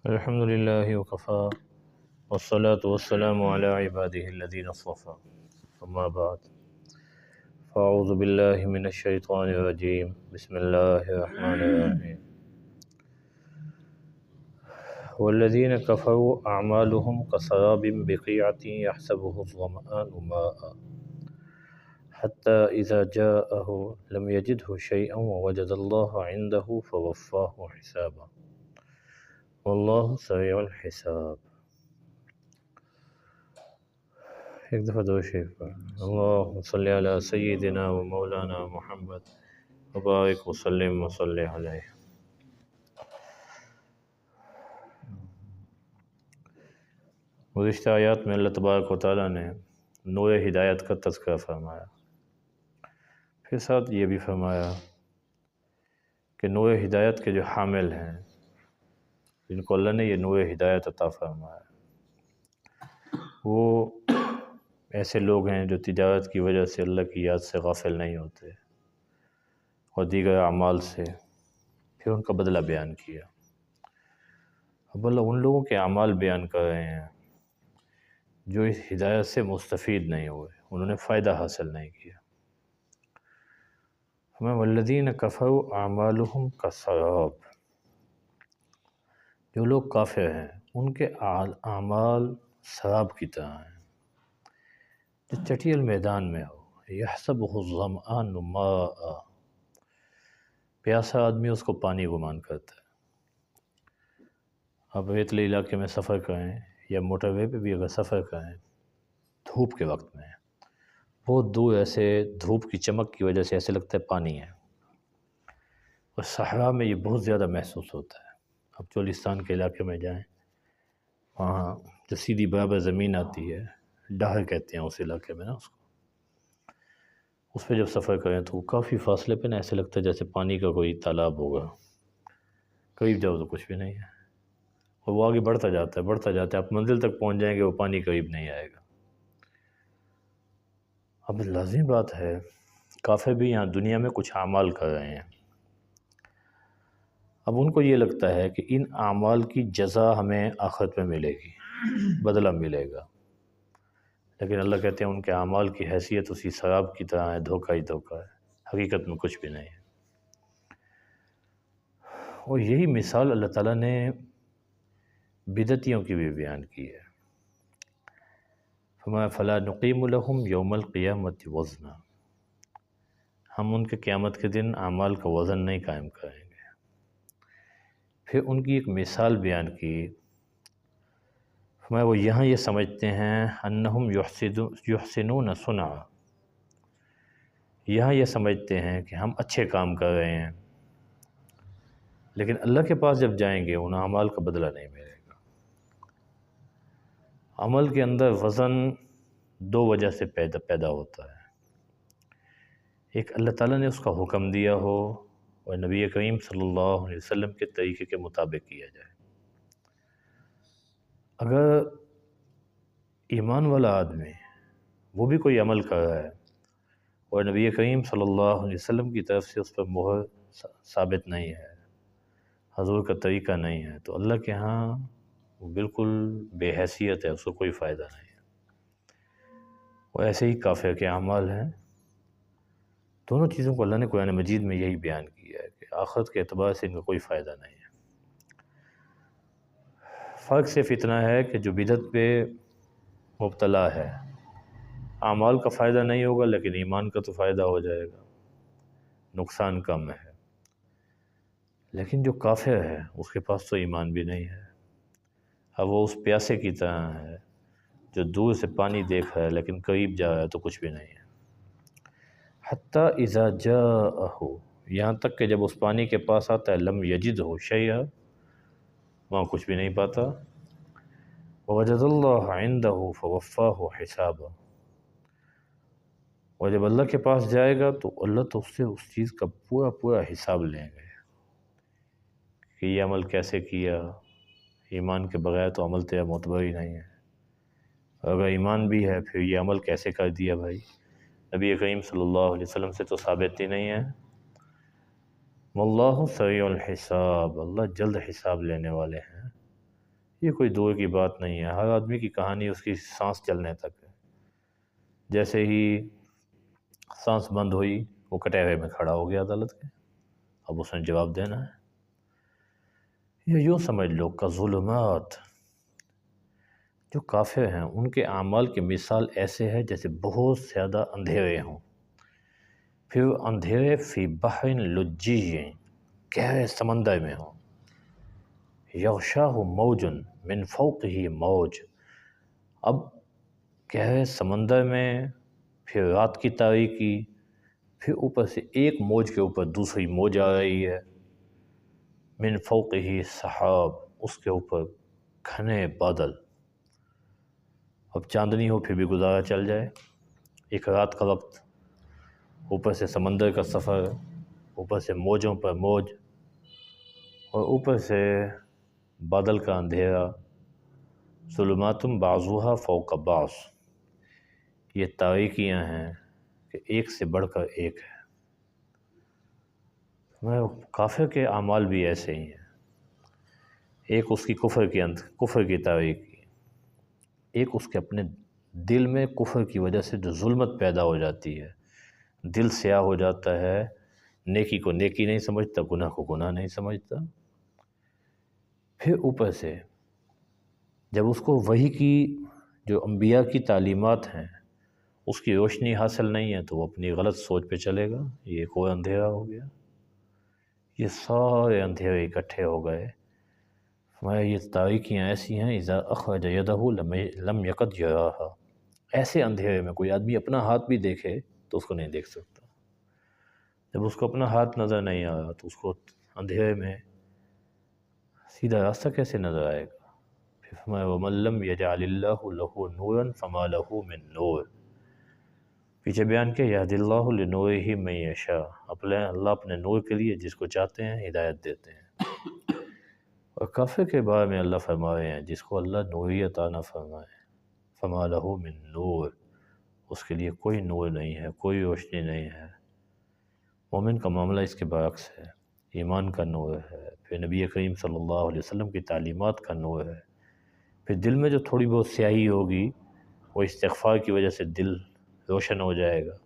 الحمد لله وكفى والصلاة والسلام على عباده الذين اصطفى أما بعد فأعوذ بالله من الشيطان الرجيم بسم الله الرحمن الرحيم والذين كفروا أعمالهم كسراب بقيعة يحسبه الظمآن ماء حتى إذا جاءه لم يجده شيئا ووجد الله عنده فوفاه حسابه والله سريع الحساب۔ ایک دفعہ دو شریف پڑھ اللہم صلی علی سیدنا و مولانا محمد وبارک وسلم وصلی علیہ۔ گزشتہ آیات میں اللہ تبارک و تعالیٰ نے نور ہدایت کا تذکرہ فرمایا، پھر ساتھ یہ بھی فرمایا کہ نور ہدایت کے جو حامل ہیں، جن کو اللہ نے یہ نور ہدایت عطا فرمایا، وہ ایسے لوگ ہیں جو تجارت کی وجہ سے اللہ کی یاد سے غافل نہیں ہوتے اور دیگر اعمال سے۔ پھر ان کا بدلہ بیان کیا۔ اب اللہ ان لوگوں کے اعمال بیان کر رہے ہیں جو اس ہدایت سے مستفید نہیں ہوئے، انہوں نے فائدہ حاصل نہیں کیا۔ والذین کفروا اعمالہم کسراب، جو لوگ کافر ہیں ان کے اعمال سراب کی طرح ہیں جو چٹیل میدان میں ہو۔ یحسبہ الظمآن ماء، پیاسا آدمی اس کو پانی گمان کرتا ہے۔ آپ ریتلے علاقے میں سفر کریں یا موٹر وے پہ بھی اگر سفر کریں دھوپ کے وقت میں، بہت دور ایسے دھوپ کی چمک کی وجہ سے ایسے لگتا ہے پانی ہے، اور صحرا میں یہ بہت زیادہ محسوس ہوتا ہے۔ اب چولستان کے علاقے میں جائیں، وہاں جو سیدھی برابر زمین آتی ہے، ڈہر کہتے ہیں اس علاقے میں نا اس کو، اس پہ جب سفر کریں تو وہ کافی فاصلے پہ نا ایسے لگتا ہے جیسے پانی کا کوئی تالاب ہوگا، قریب جاؤ تو کچھ بھی نہیں ہے، اور وہ آگے بڑھتا جاتا ہے، آپ منزل تک پہنچ جائیں گے وہ پانی قریب نہیں آئے گا۔ اب لازمی بات ہے کافر بھی یہاں دنیا میں کچھ اعمال کر رہے ہیں، اب ان کو یہ لگتا ہے کہ ان اعمال کی جزا ہمیں آخرت میں ملے گی، بدلہ ملے گا، لیکن اللہ کہتے ہیں ان کے اعمال کی حیثیت اسی سراب کی طرح ہے، دھوکہ ہی دھوکہ ہے، حقیقت میں کچھ بھی نہیں ہے۔ اور یہی مثال اللہ تعالیٰ نے بدعتیوں کی بھی بیان کی ہے۔ فرمایا فَلَا نُقِيمُ لَهُمْ يَوْمَ الْقِيَامَةِ وَزْنًا، ہم ان کے قیامت کے دن اعمال کا وزن نہیں قائم کریں گے۔ پھر ان کی ایک مثال بیان کی، فرمایا وہ یہاں یہ سمجھتے ہیں انہم یحسنون صنعا، یہاں یہ سمجھتے ہیں کہ ہم اچھے کام کر رہے ہیں، لیکن اللہ کے پاس جب جائیں گے ان اعمال کا بدلہ نہیں ملے گا۔ عمل کے اندر وزن دو وجہ سے پیدا ہوتا ہے، ایک اللہ تعالیٰ نے اس کا حکم دیا ہو اور نبی کریم صلی اللہ علیہ وسلم کے طریقے کے مطابق کیا جائے۔ اگر ایمان والا آدمی وہ بھی کوئی عمل کر رہا ہے اور نبی کریم صلی اللہ علیہ وسلم کی طرف سے اس پر مہر ثابت نہیں ہے، حضور کا طریقہ نہیں ہے، تو اللہ کے ہاں وہ بالکل بے حیثیت ہے، اس کو کوئی فائدہ نہیں ہے۔ وہ ایسے ہی کافر کے اعمال ہیں۔ دونوں چیزوں کو اللہ نے قرآن مجید میں یہی بیان کیا ہے کہ آخرت کے اعتبار سے ان کا کوئی فائدہ نہیں ہے۔ فرق صرف اتنا ہے کہ جو بدعت پہ مبتلا ہے اعمال کا فائدہ نہیں ہوگا، لیکن ایمان کا تو فائدہ ہو جائے گا، نقصان کم ہے۔ لیکن جو کافر ہے اس کے پاس تو ایمان بھی نہیں ہے، اب وہ اس پیاسے کی طرح ہے جو دور سے پانی دیکھ رہا ہے لیکن قریب جا رہا ہے تو کچھ بھی نہیں ہے۔ حتیٰ اذا جاءہ، یہاں تک کہ جب اس پانی کے پاس آتا ہے لم یجدہ شیئا، وہاں کچھ بھی نہیں پاتا، ووجد اللہ عندہ فوفاہ حسابہ، اور جب اللہ کے پاس جائے گا تو اللہ تو اس سے اس چیز کا پورا حساب لیں گے کہ یہ عمل کیسے کیا۔ ایمان کے بغیر تو عمل تیرا معتبر ہی نہیں ہے، اگر ایمان بھی ہے پھر یہ عمل کیسے کر دیا بھائی، نبی کریم صلی اللہ علیہ وسلم سے تو ثابت ہی نہیں ہے۔ واللہ سریع الحساب، اللہ جلد حساب لینے والے ہیں۔ یہ کوئی دور کی بات نہیں ہے، ہر آدمی کی کہانی اس کی سانس چلنے تک ہے۔ جیسے ہی سانس بند ہوئی وہ کٹہرے میں کھڑا ہو گیا عدالت کے، اب اس نے جواب دینا ہے۔ یہ یوں سمجھ لو کہ ظلمات، جو کافر ہیں ان کے اعمال کی مثال ایسے ہے جیسے بہت زیادہ اندھیرے ہوں، پھر اندھیرے فی بحر لجی، گہرے سمندر میں ہوں، یغشاہ موج من فوقہ موج، اب گہرے سمندر میں پھر رات کی تاریکی، پھر اوپر سے ایک موج کے اوپر دوسری موج آ رہی ہے، من فوقہ سحاب، اس کے اوپر گھنے بادل، اب چاندنی ہو پھر بھی گزارا چل جائے، ایک رات کا وقت، اوپر سے سمندر کا سفر، اوپر سے موجوں پر موج، اور اوپر سے بادل کا اندھیرا، ظلمات بعضها فوق بعض، یہ تاریکیاں ہیں کہ ایک سے بڑھ کر ایک ہے۔ کافر کے اعمال بھی ایسے ہی ہیں، ایک اس کی کفر کی تاریکی، ایک اس کے اپنے دل میں کفر کی وجہ سے جو ظلمت پیدا ہو جاتی ہے، دل سیاہ ہو جاتا ہے، نیکی کو نیکی نہیں سمجھتا، گناہ کو گناہ نہیں سمجھتا، پھر اوپر سے جب اس کو وحی کی جو انبیاء کی تعلیمات ہیں اس کی روشنی حاصل نہیں ہے تو وہ اپنی غلط سوچ پہ چلے گا، یہ ایک اور اندھیرا ہو گیا، یہ سارے اندھیرے اکٹھے ہو گئے۔ فرمایا یہ تاریکیاں ایسی ہیں، اذا اخرج یدہ لم یکد یراہا، ایسے اندھیرے میں کوئی آدمی اپنا ہاتھ بھی دیکھے تو اس کو نہیں دیکھ سکتا، جب اس کو اپنا ہاتھ نظر نہیں آ رہا تو اس کو اندھیرے میں سیدھا راستہ کیسے نظر آئے گا؟ پھر فرمایا وَمَن لَّمْ يَجْعَلِ اللَّهُ لَهُ نُورًا فَمَا لَهُ مِن نُور، پیچھے بیان کیا یہدی اللہ لنورہ من یشاء، اللہ اپنے نور کے لیے جس کو چاہتے ہیں ہدایت دیتے ہیں، اور کافر کے بارے میں اللہ فرما رہے ہیں جس کو اللہ نوری عطا نہ فرمائے، فما لہ من نور، اس کے لیے کوئی نور نہیں ہے، کوئی روشنی نہیں ہے۔ مومن کا معاملہ اس کے برعکس ہے، ایمان کا نور ہے، پھر نبی کریم صلی اللہ علیہ وسلم کی تعلیمات کا نور ہے، پھر دل میں جو تھوڑی بہت سیاہی ہوگی وہ استغفار کی وجہ سے دل روشن ہو جائے گا۔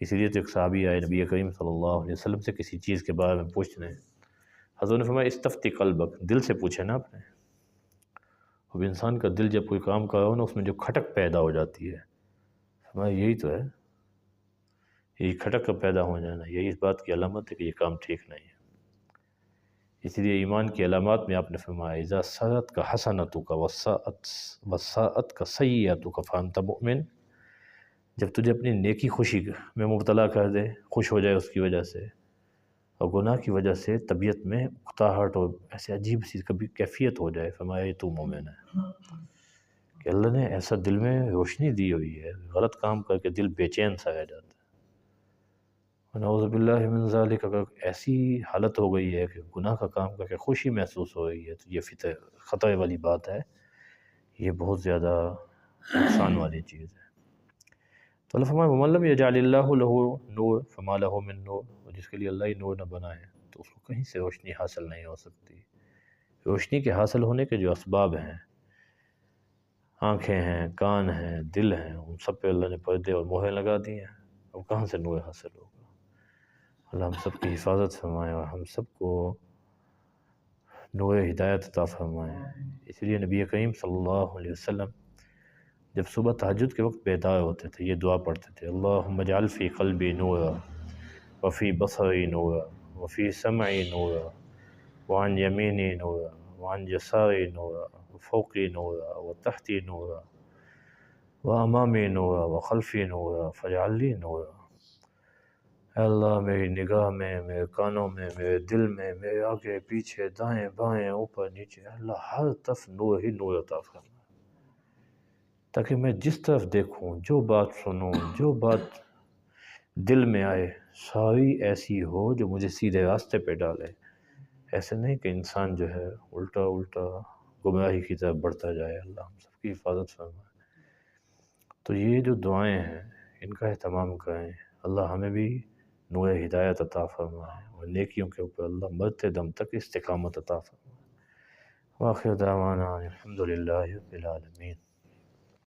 اسی لیے تو ایک صحابی آئے نبی کریم صلی اللہ علیہ وسلم سے کسی چیز کے بارے میں پوچھنے، حضور نے فرمایا استفتی قلبک، دل سے پوچھے نا اپنے، اب انسان کا دل جب کوئی کام کر رہا ہو نا اس میں جو کھٹک پیدا ہو جاتی ہے، فرمایا یہی تو ہے، یہی کھٹک کا پیدا ہو جانا، یہی اس بات کی علامت ہے کہ یہ کام ٹھیک نہیں ہے۔ اس لیے ایمان کی علامات میں آپ نے فرمایا اذا سرتک حسنتک وساءتک سیئتک فانت مؤمن، جب تجھے اپنی نیکی خوشی میں مبتلا کر دے، خوش ہو جائے اس کی وجہ سے، اور گناہ کی وجہ سے طبیعت میں اکتاہٹ اور ایسے عجیب سی کبھی کیفیت ہو جائے، فرمایا یہ تو مومن ہے، کہ اللہ نے ایسا دل میں روشنی دی ہوئی ہے، غلط کام کر کے دل بے چین سا رہ جاتا ہے، نعوذ باللہ من ذالک، اگر ایسی حالت ہو گئی ہے کہ گناہ کا کام کر کے خوشی محسوس ہو رہی ہے تو یہ خطرے والی بات ہے، یہ بہت زیادہ نقصان والی چیز ہے۔ تو اللہ فرمایا وَمَن لَّمْ يَجْعَلِ اللَّهُ لَهُ نُورًا فَمَا لَهُ مِن نُور، اور جس کے لیے اللہ ہی نور نہ بنائے تو اس کو کہیں سے روشنی حاصل نہیں ہو سکتی۔ روشنی کے حاصل ہونے کے جو اسباب ہیں، آنکھیں ہیں، کان ہیں، دل ہیں، ان سب پہ اللہ نے پردے اور مہریں لگا دی ہیں، اب کہاں سے نور حاصل ہوگا؟ اللہ ہم سب کی حفاظت فرمائے اور ہم سب کو نور ہدایت عطا فرمائے۔ اس لیے نبی کریم صلی اللہ علیہ وسلم جب صبح تہجد کے وقت بیدار ہوتے تھے یہ دعا پڑھتے تھے، اللہم اجعل فی قلبی نورا وفی بصری نورا وفی سمعی نورا وعن یمینی نورا وعن یساری نورا وفوقی نورا وتحتی نورا وامامی نورا وخلفی نورا فاجعل لی نورا، اے اللہ میری نگاہ میں، میرے کانوں میں، میرے دل میں، میرے آگے پیچھے دائیں بائیں اوپر نیچے، اے اللہ ہر طرف نور ہی نور عطا فرما، تاکہ میں جس طرف دیکھوں، جو بات سنوں، جو بات دل میں آئے، ساری ایسی ہو جو مجھے سیدھے راستے پہ ڈالے، ایسے نہیں کہ انسان جو ہے الٹا الٹا گمراہی کی طرف بڑھتا جائے۔ اللہ ہم سب کی حفاظت فرمائے۔ تو یہ جو دعائیں ہیں ان کا اہتمام کریں، اللہ ہمیں بھی نور ہدایت عطا فرمائے اور نیکیوں کے اوپر اللہ مرتے دم تک استقامت عطا فرمائے۔ وآخر دعوانا الحمد للہ رب العالمین۔